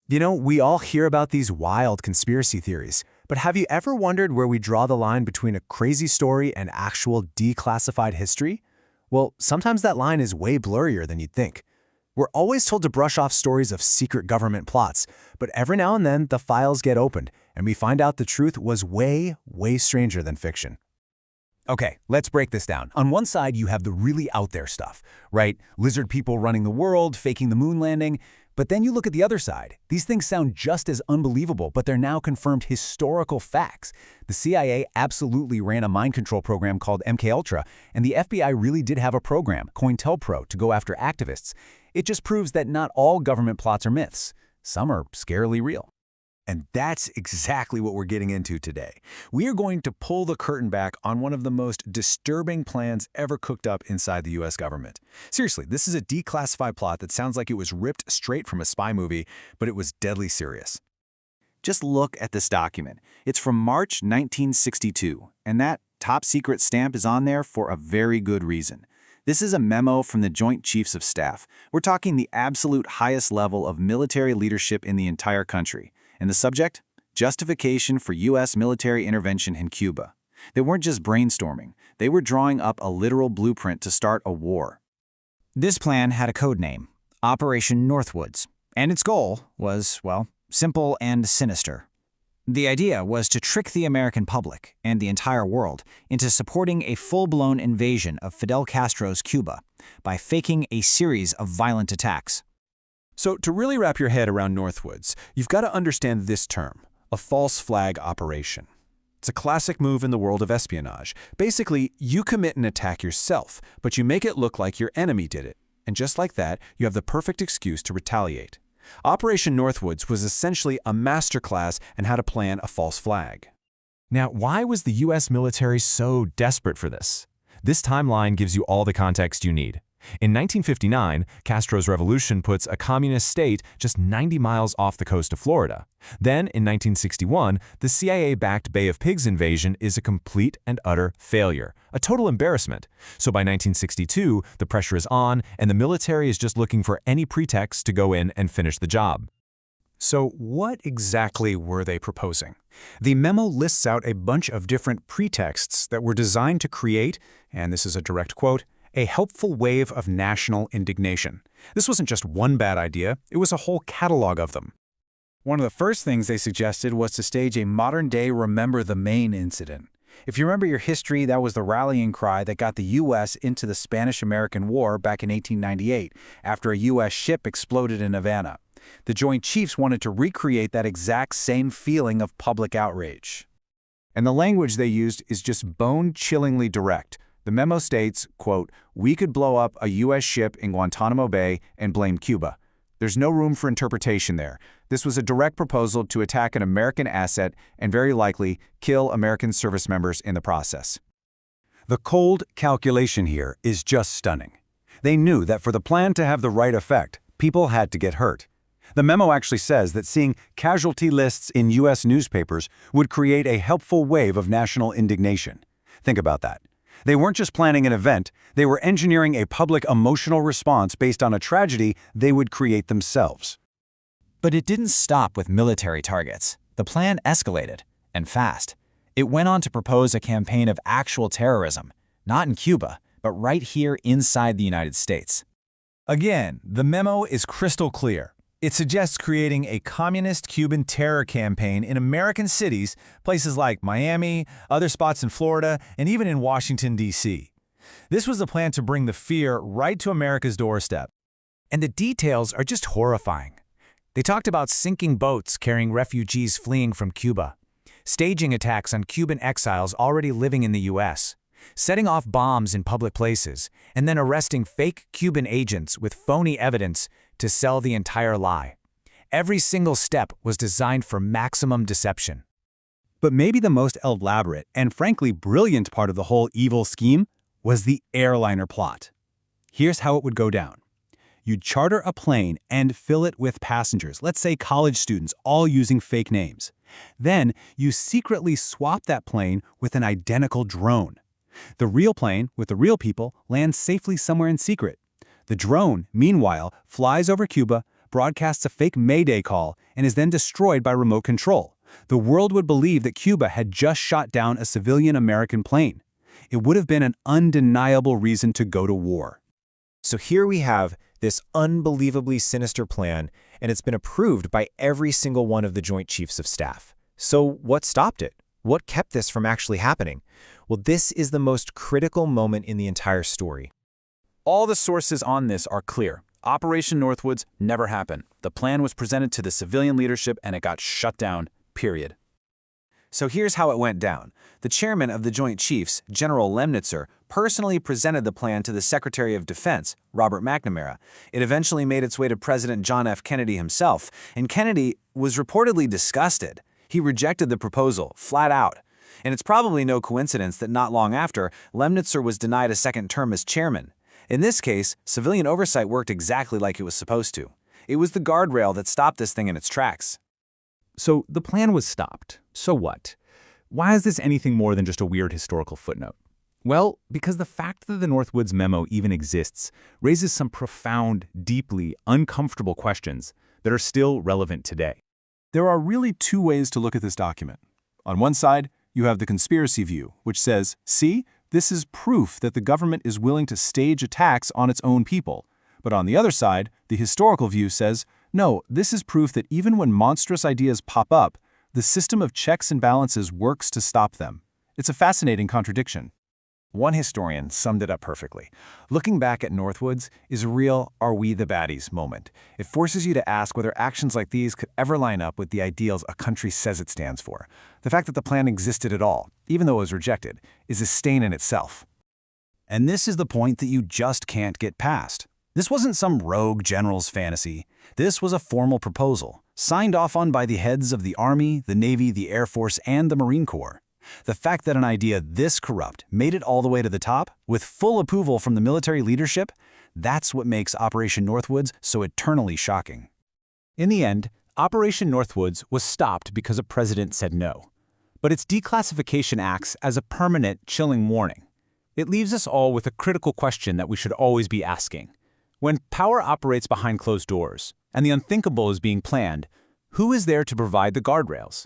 You know, we all hear about these wild conspiracy theories, but have you ever wondered where we draw the line between a crazy story and actual declassified history? Well, sometimes that line is way blurrier than you'd think. We're always told to brush off stories of secret government plots, but every now and then the files get opened, and we find out the truth was way, way stranger than fiction. Okay, let's break this down. On one side, you have the really out there stuff, right? Lizard people running the world, faking the moon landing. But then you look at the other side. These things sound just as unbelievable, but they're now confirmed historical facts. The CIA absolutely ran a mind control program called MKUltra, and the FBI really did have a program, COINTELPRO, to go after activists. It just proves that not all government plots are myths. Some are scarily real. And that's exactly what we're getting into today. We are going to pull the curtain back on one of the most disturbing plans ever cooked up inside the US government. Seriously, this is a declassified plot that sounds like it was ripped straight from a spy movie, but it was deadly serious. Just look at this document. It's from March 1962, and that top secret stamp is on there for a very good reason. This is a memo from the Joint Chiefs of Staff. We're talking the absolute highest level of military leadership in the entire country. And the subject? Justification for U.S. military intervention in Cuba. They weren't just brainstorming. They were drawing up a literal blueprint to start a war. This plan had a code name, Operation Northwoods, and its goal was, well, simple and sinister. The idea was to trick the American public and the entire world into supporting a full-blown invasion of Fidel Castro's Cuba by faking a series of violent attacks. So to really wrap your head around Northwoods, you've got to understand this term, a false flag operation. It's a classic move in the world of espionage. Basically, you commit an attack yourself, but you make it look like your enemy did it. And just like that, you have the perfect excuse to retaliate. Operation Northwoods was essentially a masterclass in how to plan a false flag. Now, why was the US military so desperate for this? This timeline gives you all the context you need. In 1959, Castro's revolution puts a communist state just 90 miles off the coast of Florida. Then, in 1961, the CIA-backed Bay of Pigs invasion is a complete and utter failure, a total embarrassment. So by 1962, the pressure is on, and the military is just looking for any pretext to go in and finish the job. So what exactly were they proposing? The memo lists out a bunch of different pretexts that were designed to create, and this is a direct quote, a helpful wave of national indignation. This wasn't just one bad idea, it was a whole catalog of them. One of the first things they suggested was to stage a modern-day Remember the Maine incident. If you remember your history, that was the rallying cry that got the U.S. into the Spanish-American War back in 1898, after a U.S. ship exploded in Havana. The Joint Chiefs wanted to recreate that exact same feeling of public outrage. And the language they used is just bone-chillingly direct. The memo states, quote, "We could blow up a U.S. ship in Guantanamo Bay and blame Cuba. There's no room for interpretation there. This was a direct proposal to attack an American asset and very likely kill American service members in the process." The cold calculation here is just stunning. They knew that for the plan to have the right effect, people had to get hurt. The memo actually says that seeing casualty lists in U.S. newspapers would create a helpful wave of national indignation. Think about that. They weren't just planning an event, they were engineering a public emotional response based on a tragedy they would create themselves. But it didn't stop with military targets. The plan escalated, and fast. It went on to propose a campaign of actual terrorism, not in Cuba, but right here inside the United States. Again, the memo is crystal clear. It suggests creating a communist Cuban terror campaign in American cities, places like Miami, other spots in Florida, and even in Washington, D.C. This was the plan to bring the fear right to America's doorstep. And the details are just horrifying. They talked about sinking boats carrying refugees fleeing from Cuba, staging attacks on Cuban exiles already living in the U.S., setting off bombs in public places, and then arresting fake Cuban agents with phony evidence to sell the entire lie. Every single step was designed for maximum deception. But maybe the most elaborate and frankly brilliant part of the whole evil scheme was the airliner plot. Here's how it would go down. You'd charter a plane and fill it with passengers, let's say college students, all using fake names. Then you secretly swap that plane with an identical drone. The real plane with the real people lands safely somewhere in secret. The drone, meanwhile, flies over Cuba, broadcasts a fake Mayday call, and is then destroyed by remote control. The world would believe that Cuba had just shot down a civilian American plane. It would have been an undeniable reason to go to war. So here we have this unbelievably sinister plan, and it's been approved by every single one of the Joint Chiefs of Staff. So what stopped it? What kept this from actually happening? Well, this is the most critical moment in the entire story. All the sources on this are clear. Operation Northwoods never happened. The plan was presented to the civilian leadership and it got shut down, period. So here's how it went down. The chairman of the Joint Chiefs, General Lemnitzer, personally presented the plan to the Secretary of Defense, Robert McNamara. It eventually made its way to President John F. Kennedy himself, and Kennedy was reportedly disgusted. He rejected the proposal, flat out. And it's probably no coincidence that not long after, Lemnitzer was denied a second term as chairman. In this case, civilian oversight worked exactly like it was supposed to. It was the guardrail that stopped this thing in its tracks. So the plan was stopped. So what? Why is this anything more than just a weird historical footnote? Well, because the fact that the Northwoods memo even exists raises some profound, deeply uncomfortable questions that are still relevant today. There are really two ways to look at this document. On one side, you have the conspiracy view, which says, see, this is proof that the government is willing to stage attacks on its own people. But on the other side, the historical view says, no, this is proof that even when monstrous ideas pop up, the system of checks and balances works to stop them. It's a fascinating contradiction. One historian summed it up perfectly. Looking back at Northwoods is a real "are we the baddies" moment. It forces you to ask whether actions like these could ever line up with the ideals a country says it stands for. The fact that the plan existed at all, even though it was rejected, is a stain in itself. And this is the point that you just can't get past. This wasn't some rogue general's fantasy. This was a formal proposal, signed off on by the heads of the Army, the Navy, the Air Force, and the Marine Corps. The fact that an idea this corrupt made it all the way to the top, with full approval from the military leadership, that's what makes Operation Northwoods so eternally shocking. In the end, Operation Northwoods was stopped because a president said no. But its declassification acts as a permanent, chilling warning. It leaves us all with a critical question that we should always be asking. When power operates behind closed doors, and the unthinkable is being planned, who is there to provide the guardrails?